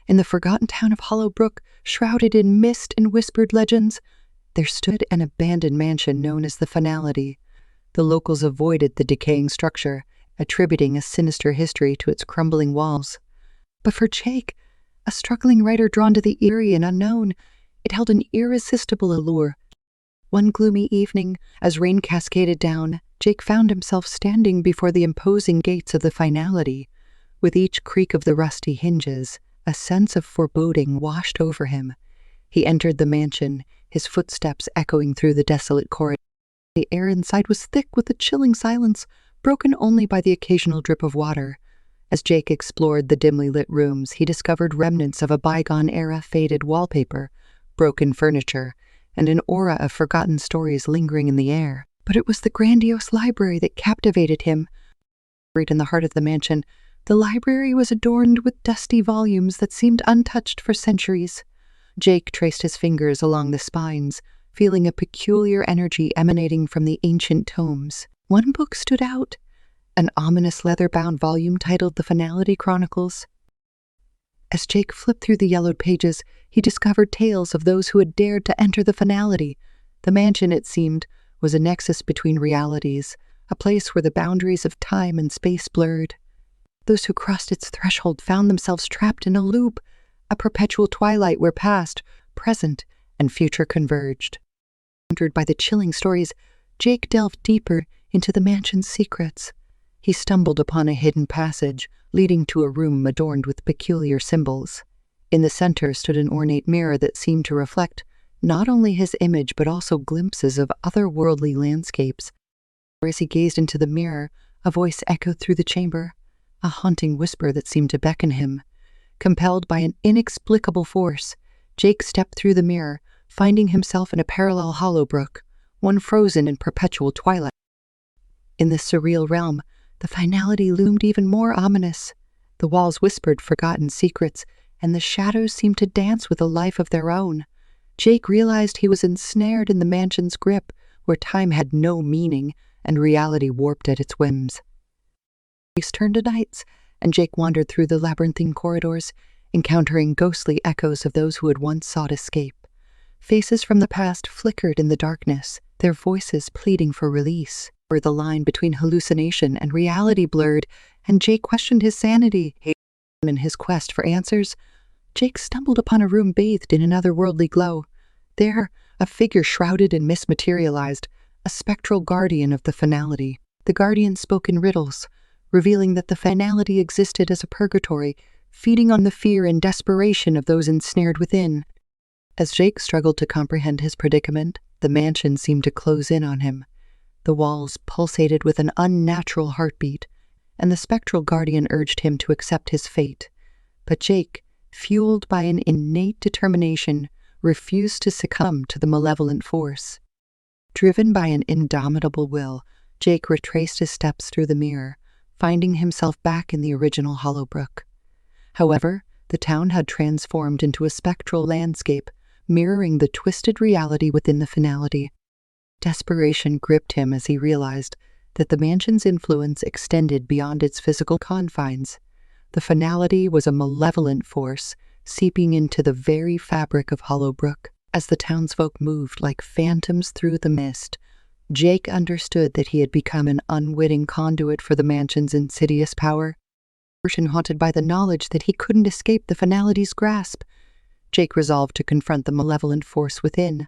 In the forgotten town of Hollowbrook, shrouded in mist and whispered legends, there stood an abandoned mansion known as the Finality. The locals avoided the decaying structure, attributing a sinister history to its crumbling walls. But for Jake, a struggling writer drawn to the eerie and unknown, it held an irresistible allure. One gloomy evening, as rain cascaded down, Jake found himself standing before the imposing gates of the Finality. With each creak of the rusty hinges, a sense of foreboding washed over him. He entered the mansion, his footsteps echoing through the desolate corridor. The air inside was thick with a chilling silence, broken only by the occasional drip of water. As Jake explored the dimly lit rooms, he discovered remnants of a bygone-era faded wallpaper, broken furniture, and an aura of forgotten stories lingering in the air. But it was the grandiose library that captivated him. Right in the heart of the mansion, the library was adorned with dusty volumes that seemed untouched for centuries. Jake traced his fingers along the spines, feeling a peculiar energy emanating from the ancient tomes. One book stood out, an ominous leather-bound volume titled The Cryptic Chronicles. As Jake flipped through the yellowed pages, he discovered tales of those who had dared to enter the Finality. The mansion, it seemed, was a nexus between realities, a place where the boundaries of time and space blurred. Those who crossed its threshold found themselves trapped in a loop, a perpetual twilight where past, present, and future converged. Entered by the chilling stories, Jake delved deeper into the mansion's secrets. He stumbled upon a hidden passage, leading to a room adorned with peculiar symbols. In the center stood an ornate mirror that seemed to reflect not only his image but also glimpses of otherworldly landscapes. As he gazed into the mirror, a voice echoed through the chamber, a haunting whisper that seemed to beckon him. Compelled by an inexplicable force, Jake stepped through the mirror, finding himself in a parallel Hollowbrook, one frozen in perpetual twilight. In this surreal realm, the Finality loomed even more ominous. The walls whispered forgotten secrets, and the shadows seemed to dance with a life of their own. Jake realized he was ensnared in the mansion's grip, where time had no meaning and reality warped at its whims. Days turned to nights, and Jake wandered through the labyrinthine corridors, encountering ghostly echoes of those who had once sought escape. Faces from the past flickered in the darkness, their voices pleading for release. Where the line between hallucination and reality blurred, and Jake questioned his sanity. In his quest for answers, Jake stumbled upon a room bathed in an otherworldly glow. There, a figure shrouded in mist materialized, a spectral guardian of the Finality. The guardian spoke in riddles, revealing that the Finality existed as a purgatory, feeding on the fear and desperation of those ensnared within. As Jake struggled to comprehend his predicament, the mansion seemed to close in on him. The walls pulsated with an unnatural heartbeat, and the spectral guardian urged him to accept his fate. But Jake, fueled by an innate determination, refused to succumb to the malevolent force. Driven by an indomitable will, Jake retraced his steps through the mirror, finding himself back in the original Hollowbrook. However, the town had transformed into a spectral landscape, mirroring the twisted reality within the Finality. Desperation gripped him as he realized that the mansion's influence extended beyond its physical confines. The Finality was a malevolent force, seeping into the very fabric of Hollowbrook. As the townsfolk moved like phantoms through the mist, Jake understood that he had become an unwitting conduit for the mansion's insidious power. Haunted by the knowledge that he couldn't escape the Finality's grasp, Jake resolved to confront the malevolent force within.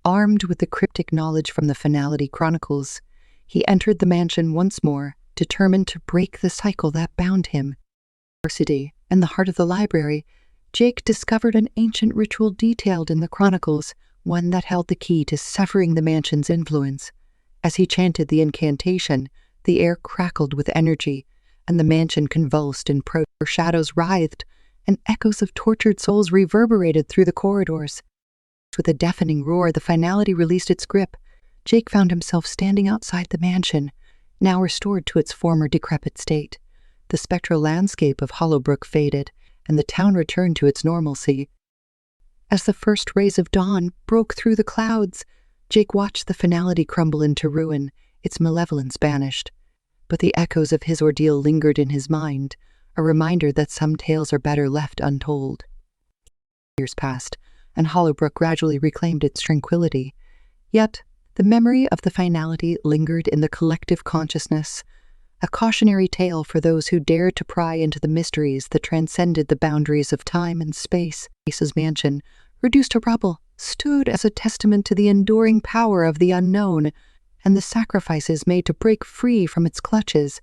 Armed with the cryptic knowledge from the Finality Chronicles, he entered the mansion once more, determined to break the cycle that bound him. In the heart of the library, Jake discovered an ancient ritual detailed in the Chronicles, one that held the key to severing the mansion's influence. As he chanted the incantation, the air crackled with energy, and the mansion convulsed in shadows writhed, and echoes of tortured souls reverberated through the corridors. With a deafening roar, the Finality released its grip. Jake found himself standing outside the mansion, now restored to its former decrepit state. The spectral landscape of Hollowbrook faded, and the town returned to its normalcy. As the first rays of dawn broke through the clouds, Jake watched the Finality crumble into ruin, its malevolence banished. But the echoes of his ordeal lingered in his mind, a reminder that some tales are better left untold. Years passed, and Hollowbrook gradually reclaimed its tranquility. Yet, the memory of the finality lingered in the collective consciousness, a cautionary tale for those who dared to pry into the mysteries that transcended the boundaries of time and space. Ace's mansion, reduced to rubble, stood as a testament to the enduring power of the unknown and the sacrifices made to break free from its clutches.